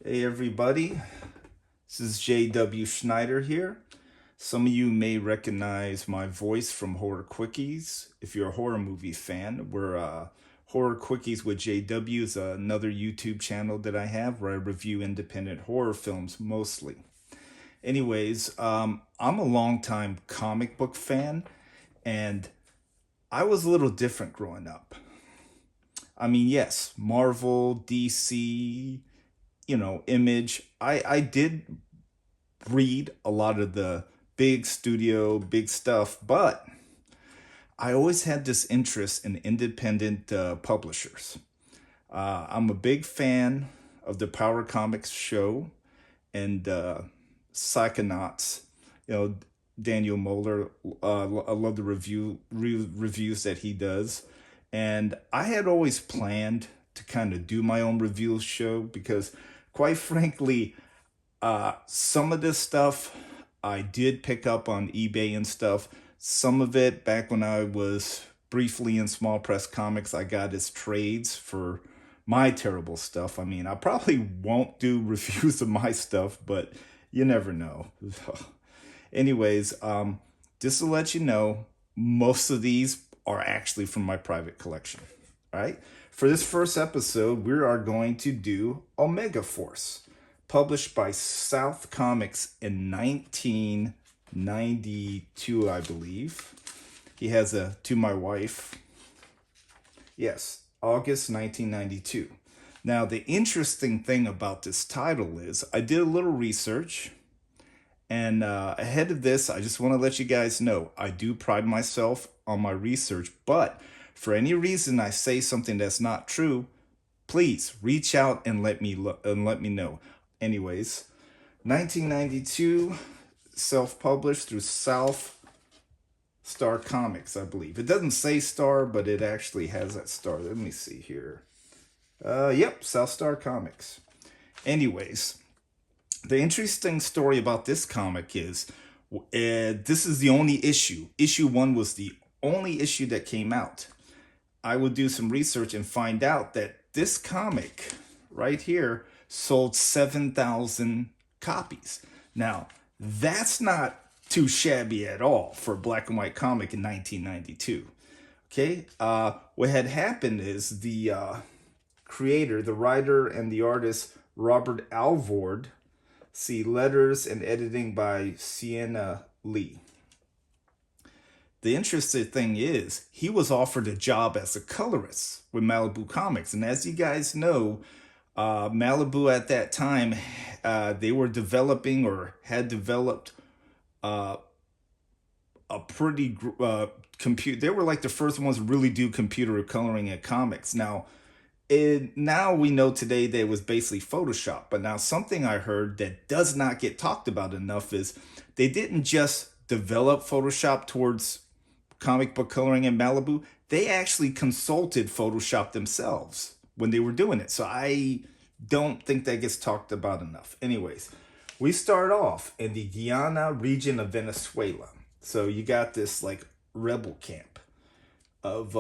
Hey everybody, this is J.W. Schneider here. Some of you may recognize my voice from Horror Quickies. If you're a horror movie fan, Horror Quickies with J.W. is another YouTube channel that I have where I review independent horror films mostly. Anyways, I'm a longtime comic book fan, and I was a little different growing up. I mean, yes, Marvel, DC, Image. I did read a lot of the big studio, big stuff, but I always had this interest in independent publishers. I'm a big fan of the Power Comics show and Psychonauts. Daniel Moeller. I love the reviews that he does, and I had always planned to kind of do my own review show because, quite frankly, some of this stuff I did pick up on eBay and stuff. Some of it back when I was briefly in small press comics, I got as trades for my terrible stuff. I mean, I probably won't do reviews of my stuff, but you never know. Anyways, just to let you know, most of these are actually from my private collection. All right. For this first episode, we are going to do Omega Force, published by South Comics in 1992, I believe. He has a To My Wife. Yes, August 1992. Now, the interesting thing about this title is I did a little research, and ahead of this, I just want to let you guys know I do pride myself on my research, but for any reason I say something that's not true, please reach out and let me know. Anyways, 1992, self-published through South Star Comics, I believe. It doesn't say Star, but it actually has that star. Let me see here. Yep, South Star Comics. Anyways, the interesting story about this comic is this is the only issue. Issue 1 was the only issue that came out. I would do some research and find out that this comic right here sold 7,000 copies. Now, that's not too shabby at all for a black and white comic in 1992. Okay, what had happened is the creator, the writer, and the artist Robert Alvord, see letters and editing by Sienna Lee. The interesting thing is he was offered a job as a colorist with Malibu Comics. And as you guys know, Malibu at that time, they were developing or had developed a pretty they were like the first ones to really do computer coloring in comics. Now we know today that it was basically Photoshop, but now something I heard that does not get talked about enough is they didn't just develop Photoshop towards comic book coloring in Malibu. They actually consulted Photoshop themselves when they were doing it. So I don't think that gets talked about enough. Anyways, we start off in the Guiana region of Venezuela. So you got this like rebel camp of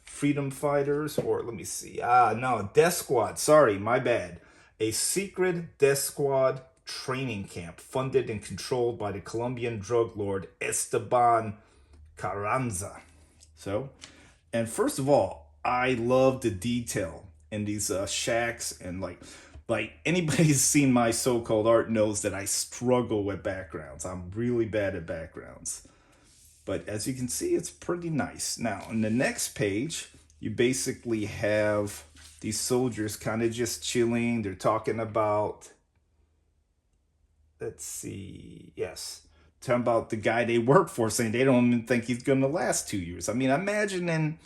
freedom fighters, or let me see. No, Death Squad. Sorry, my bad. A secret Death Squad training camp funded and controlled by the Colombian drug lord Esteban Carranza. So, and first of all, I love the detail in these shacks, and like anybody who's seen my so-called art knows that I struggle with backgrounds. I'm really bad at backgrounds. But as you can see, it's pretty nice. Now, on the next page, you basically have these soldiers kind of just chilling. They're talking about, let's see, yes, talking about the guy they work for, saying they don't even think he's going to last 2 years. I mean, imagine in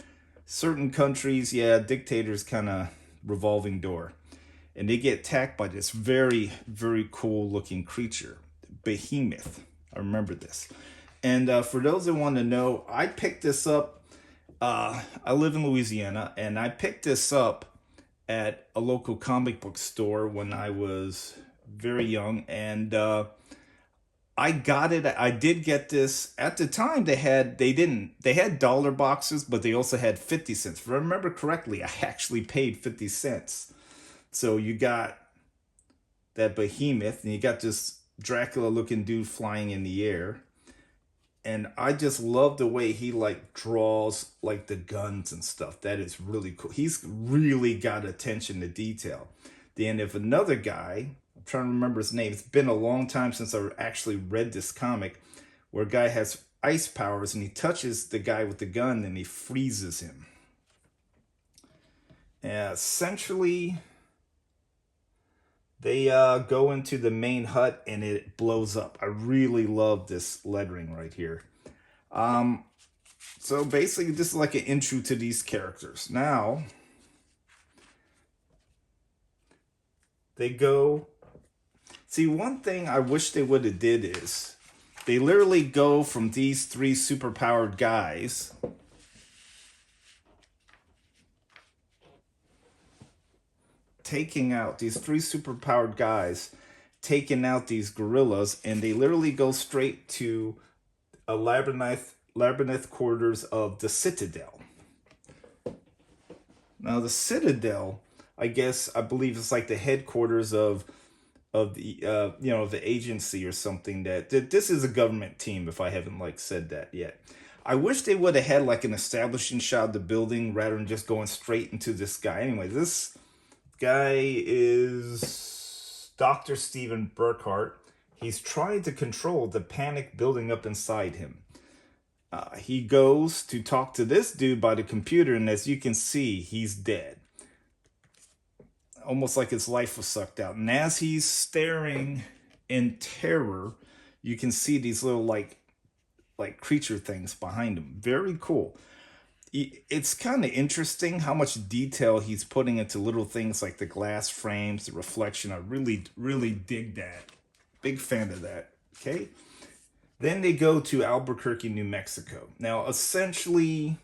certain countries, yeah, dictators kind of revolving door. And they get attacked by this very, very cool looking creature, Behemoth. I remember this. And for those that want to know, I picked this up. I live in Louisiana, and I picked this up at a local comic book store when I was very young. And I got it. I did get this at the time. They had dollar boxes, but they also had 50 cents. If I remember correctly, I actually paid 50 cents. So you got that behemoth, and you got this Dracula looking dude flying in the air. And I just love the way he like draws like the guns and stuff. That is really cool. He's really got attention to detail. Then if another guy, I'm trying to remember his name. It's been a long time since I actually read this comic, where a guy has ice powers and he touches the guy with the gun and he freezes him. Essentially, they go into the main hut and it blows up. I really love this lettering right here. Um, so basically, this is like an intro to these characters. Now, they go. See, one thing I wish they would have did is they literally go from these three superpowered guys taking out these three superpowered guys, taking out these gorillas, and they literally go straight to a labyrinth quarters of the Citadel. Now, the Citadel, I believe it's like the headquarters of the the agency or something. That this is a government team. If I haven't like said that yet, I wish they would have had like an establishing shot of the building rather than just going straight into this guy. Anyway, this guy is Dr. Steven Burkhart. He's trying to control the panic building up inside him. He goes to talk to this dude by the computer, and as you can see, he's dead. Almost like his life was sucked out. And as he's staring in terror, you can see these little like creature things behind him. Very cool. It's kind of interesting how much detail he's putting into little things like the glass frames, the reflection. I really, really dig that. Big fan of that. Okay. Then they go to Albuquerque, New Mexico. Now, essentially,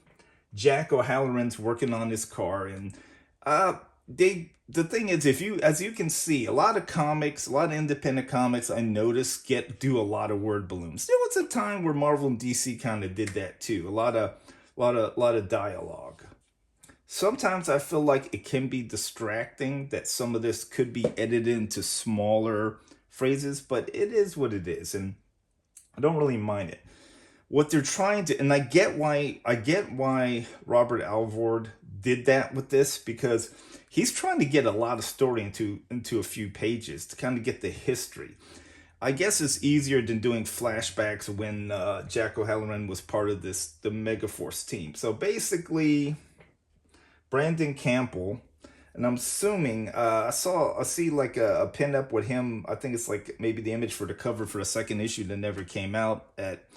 Jack O'Halloran's working on his car, and the thing is, as you can see, a lot of comics, a lot of independent comics, I notice do a lot of word balloons. There was a time where Marvel and DC kind of did that too. A lot of dialogue. Sometimes I feel like it can be distracting that some of this could be edited into smaller phrases, but it is what it is, and I don't really mind it. What they're trying to, and I get why Robert Alvord did that with this, because he's trying to get a lot of story into a few pages to kind of get the history. I guess it's easier than doing flashbacks when Jack O'Halloran was part of the Megaforce team. So basically, Brandon Campbell, and I'm assuming I see like a pin up with him. I think it's like maybe the image for the cover for a second issue that never came out, at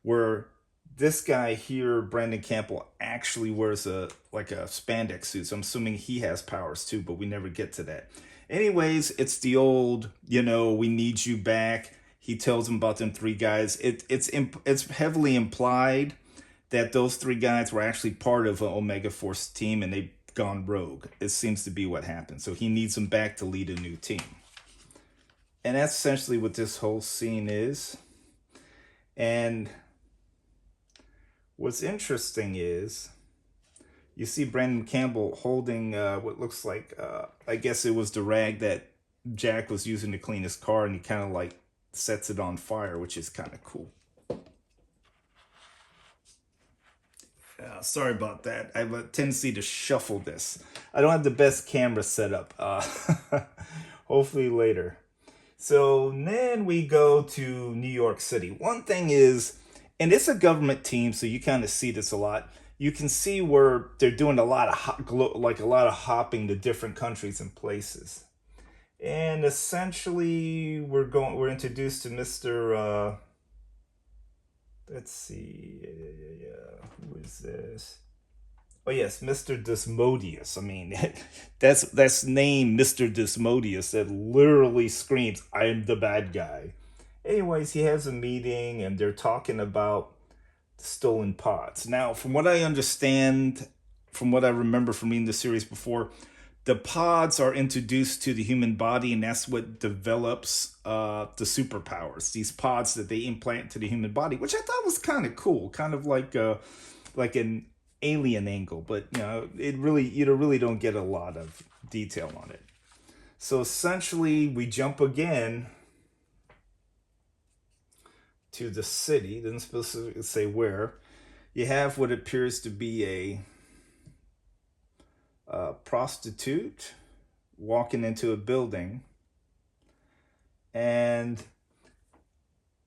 where this guy here, Brandon Campbell, actually wears a spandex suit. So I'm assuming he has powers too, but we never get to that. Anyways, it's the old, we need you back. He tells him about them three guys. It's heavily implied that those three guys were actually part of an Omega Force team and they've gone rogue. It seems to be what happened. So he needs them back to lead a new team. And that's essentially what this whole scene is. And what's interesting is you see Brandon Campbell holding what looks like, I guess it was the rag that Jack was using to clean his car, and he kind of like sets it on fire, which is kind of cool. Sorry about that. I have a tendency to shuffle this. I don't have the best camera setup. Hopefully later. So then we go to New York City. One thing is, and it's a government team, so you kind of see this a lot. You can see where they're doing a lot of hopping to different countries and places. And essentially, we're introduced to Mr. Let's see. Who is this? Oh yes, Mr. Desmodius. I mean, that's name Mr. Desmodius that literally screams, "I'm the bad guy." Anyways, he has a meeting and they're talking about the stolen pods. Now, from what I understand, from what I remember from reading the series before, the pods are introduced to the human body, and that's what develops the superpowers. These pods that they implant to the human body, which I thought was kind of cool, kind of like an alien angle, but you really don't get a lot of detail on it. So essentially, we jump again to the city. Didn't specifically say where. You have what appears to be a prostitute walking into a building, and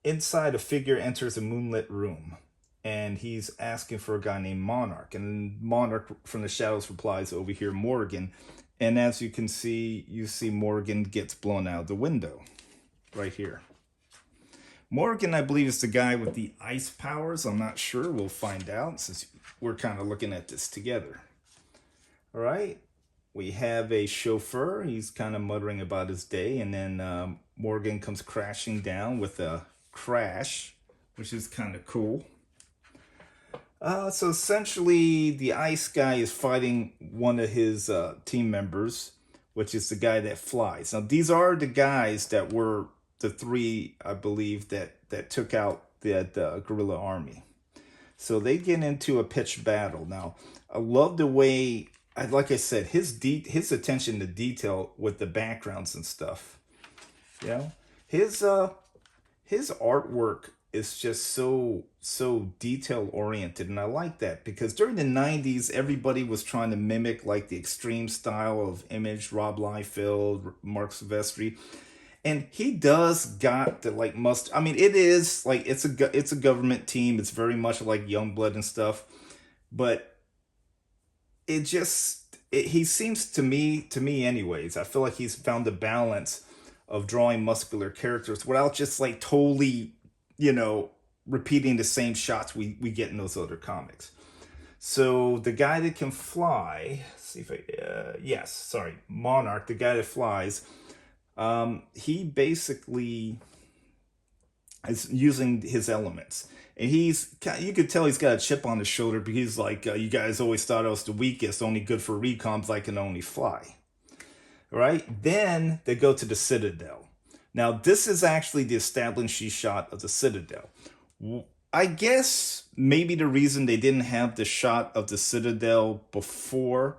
inside a figure enters a moonlit room, and he's asking for a guy named Monarch, and Monarch from the shadows replies, "Over here, Morgan." And as you can see, you see Morgan gets blown out the window right here. Morgan, I believe, is the guy with the ice powers. I'm not sure. We'll find out since we're kind of looking at this together. All right. We have a chauffeur. He's kind of muttering about his day. And then Morgan comes crashing down with a crash, which is kind of cool. So essentially, the ice guy is fighting one of his team members, which is the guy that flies. Now, these are the guys that were the three, I believe, that took out the guerrilla army. So they get into a pitched battle. Now, I love the way, like I said, his attention to detail with the backgrounds and stuff. You know, his artwork is just so detail oriented, and I like that because during the 90s everybody was trying to mimic like the extreme style of Image, Rob Liefeld, Mark Silvestri, and he does got the like must. I mean, it is like it's a government team. It's very much like Youngblood and stuff, but he seems to me anyways. I feel like he's found a balance of drawing muscular characters without just like totally, repeating the same shots we get in those other comics. So the guy that can fly, see if Monarch, the guy that flies, he basically is using his elements. And you could tell he's got a chip on his shoulder because he's like, you guys always thought I was the weakest, only good for recoms, I can only fly. Right? Then they go to the Citadel. Now, this is actually the establishing shot of the Citadel. I guess maybe the reason they didn't have the shot of the Citadel before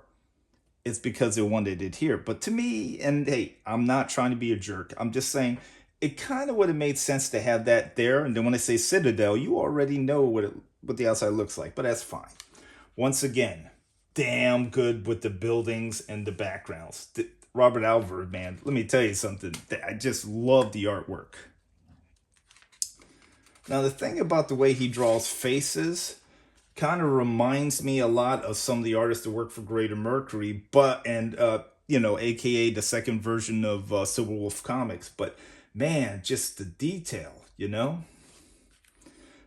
is because they wanted it here. But to me, and hey, I'm not trying to be a jerk. I'm just saying it kind of would have made sense to have that there. And then when I say Citadel, you already know what the outside looks like. But that's fine. Once again, damn good with the buildings and the backgrounds. Robert Alvord, man, let me tell you something. I just love the artwork. Now, the thing about the way he draws faces kind of reminds me a lot of some of the artists that work for Greater Mercury, aka the second version of Silver Wolf Comics. But man, just the detail,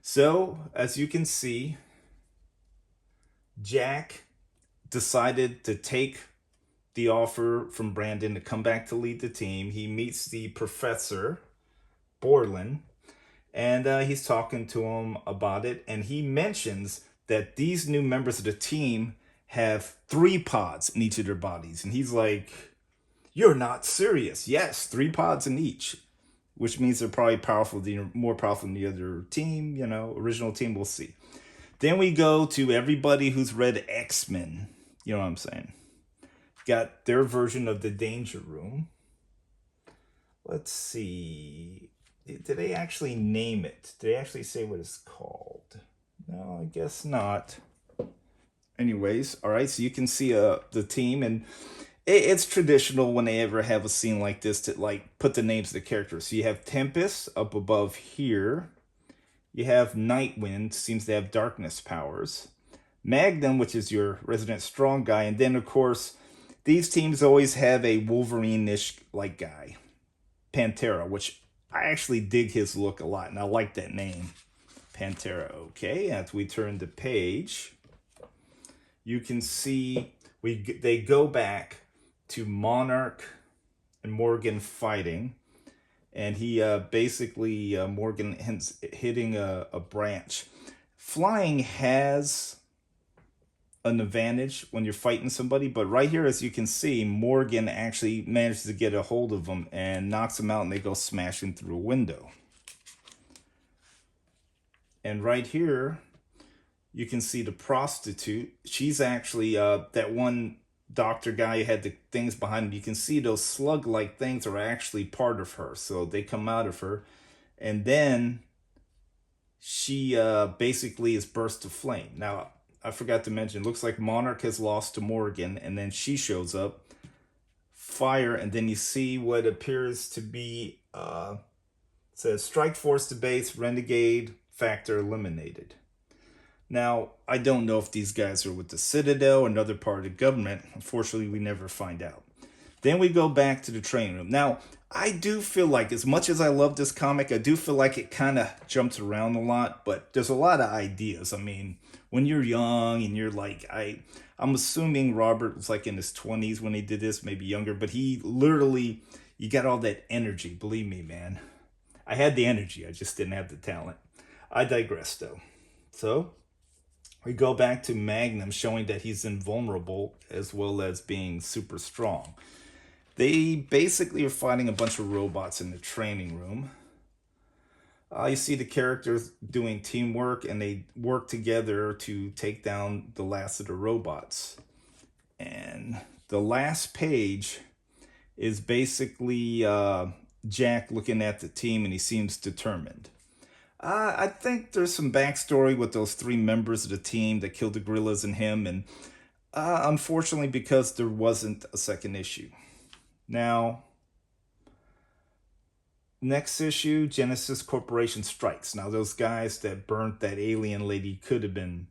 So, as you can see, Jack decided to take the offer from Brandon to come back to lead the team. He meets the professor, Borland, and he's talking to him about it. And he mentions that these new members of the team have 3 pods in each of their bodies. And he's like, "You're not serious." Yes, 3 pods in each, which means they're probably more powerful than the other team, original team. We'll see. Then we go to everybody who's read X-Men. You know what I'm saying? Got their version of the Danger Room. Let's see. Did they actually name it? Did they actually say what it's called? No, I guess not. Anyways, all right, so you can see the team, and it's traditional when they ever have a scene like this to like put the names of the characters. So you have Tempest up above here. You have Nightwind, seems to have darkness powers. Magnum, which is your resident strong guy, and then of course these teams always have a Wolverine-ish like guy, Pantera, which I actually dig his look a lot, and I like that name, Pantera. Okay, as we turn the page, you can see they go back to Monarch and Morgan fighting, and he basically Morgan hitting a branch. Flying has an advantage when you're fighting somebody. But right here, as you can see, Morgan actually manages to get a hold of them and knocks them out, and they go smashing through a window. And right here, you can see the prostitute. She's actually that one doctor guy who had the things behind him. You can see those slug-like things are actually part of her. So they come out of her. And then she basically is burst to flame. Now, I forgot to mention, looks like Monarch has lost to Morgan, and then she shows up, fire, and then you see what appears to be, says strike force to base, renegade factor eliminated. Now, I don't know if these guys are with the Citadel or another part of the government. Unfortunately, we never find out. Then we go back to the training room. Now, I do feel like, as much as I love this comic, I do feel like it kind of jumps around a lot, but there's a lot of ideas. I mean, when you're young and you're like, I'm assuming Robert was like in his 20s when he did this, maybe younger, but he literally, you got all that energy. Believe me, man. I had the energy, I just didn't have the talent. I digress, though. So, we go back to Magnum showing that he's invulnerable as well as being super strong. They basically are fighting a bunch of robots in the training room. You see the characters doing teamwork, and they work together to take down the last of the robots. And the last page is basically Jack looking at the team, and he seems determined. I think there's some backstory with those 3 members of the team that killed the gorillas and him, and unfortunately, because there wasn't a second issue. Now, next issue, Genesis Corporation strikes. Now, those guys that burnt that alien lady could have been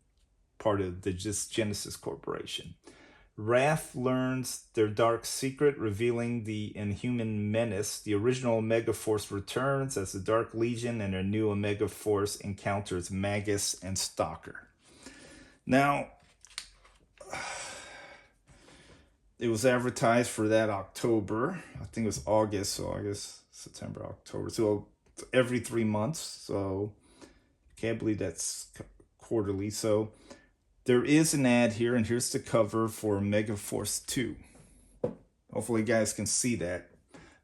part of the Genesis Corporation. Wrath learns their dark secret, revealing the inhuman menace. The original Omega Force returns as the Dark Legion, and their new Omega Force encounters Magus and Stalker. Now, it was advertised for that October. I think it was August, so August, September, October. So every 3 months. So can't believe that's quarterly. So there is an ad here, and here's the cover for Omega Force 2. Hopefully you guys can see that.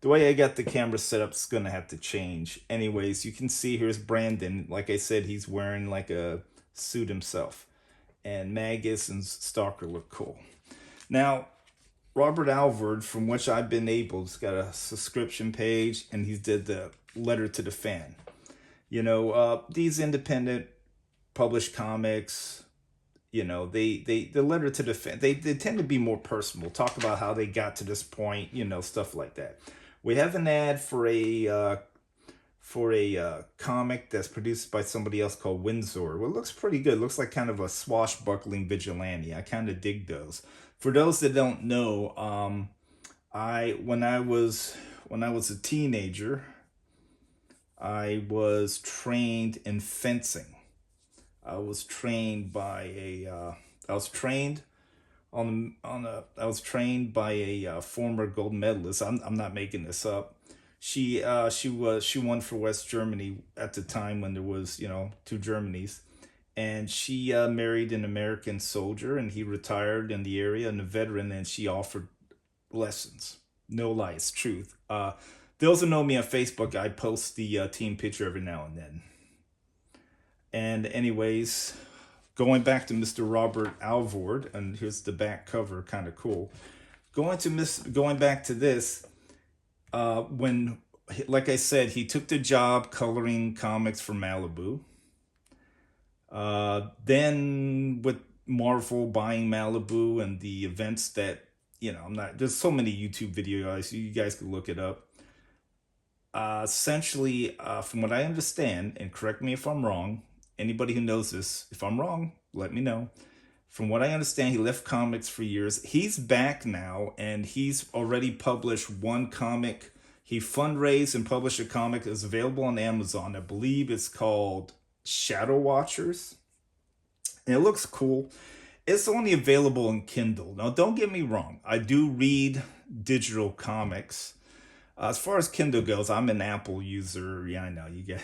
The way I got the camera set up is going to have to change. Anyways, you can see here's Brandon. Like I said, he's wearing like a suit himself. And Magus and Stalker look cool. Now, Robert Alvord, from which I've been able, has got a subscription page, and he did the letter to the fan. You know, these independent published comics, you know, the letter to the fan, they tend to be more personal. Talk about how they got to this point, you know, stuff like that. We have an ad for a comic that's produced by somebody else called Windsor. Well, it looks pretty good. It looks like kind of a swashbuckling vigilante. I kind of dig those. For those that don't know, when I was a teenager, I was trained in fencing. I was trained by a former gold medalist. I'm not making this up. She won for West Germany at the time when there was, you know, 2 Germanys. And she married an American soldier, and he retired in the area, and a veteran, and she offered lessons. No lies, truth. Those who know me on Facebook, I post the team picture every now and then. And anyways, going back to Mr. Robert Alvord, and here's the back cover, kind of cool. Going back to this, when, like I said, he took the job coloring comics for Malibu. Then with Marvel buying Malibu and the events that, you know, there's so many YouTube videos, you guys can look it up. Essentially, from what I understand, and correct me if I'm wrong, anybody who knows this, if I'm wrong, let me know. From what I understand, he left comics for years. He's back now, and he's already published 1 comic. He fundraised and published a comic that's available on Amazon. I believe it's called Shadow Watchers. And it looks cool. It's only available in Kindle. Now, don't get me wrong. I do read digital comics. As far as Kindle goes, I'm an Apple user. Yeah, I know. You get.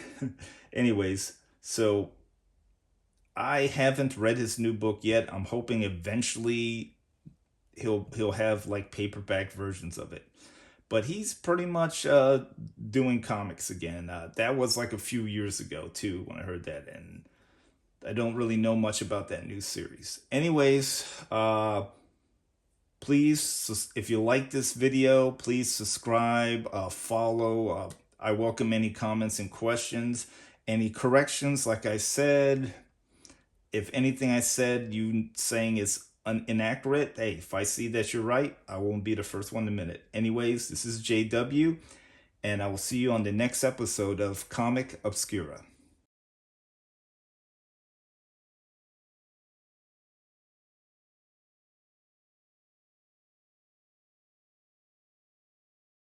Anyways, so I haven't read his new book yet. I'm hoping eventually he'll have like paperback versions of it. But he's pretty much doing comics again. That was like a few years ago too when I heard that, and I don't really know much about that new series. Anyways, please, if you like this video, please subscribe, follow. I welcome any comments and questions, any corrections. Like I said, if anything I said you saying is inaccurate, hey, if I see that you're right, I won't be the first one to admit it. Anyways, this is JW, and I will see you on the next episode of Comic Obscura.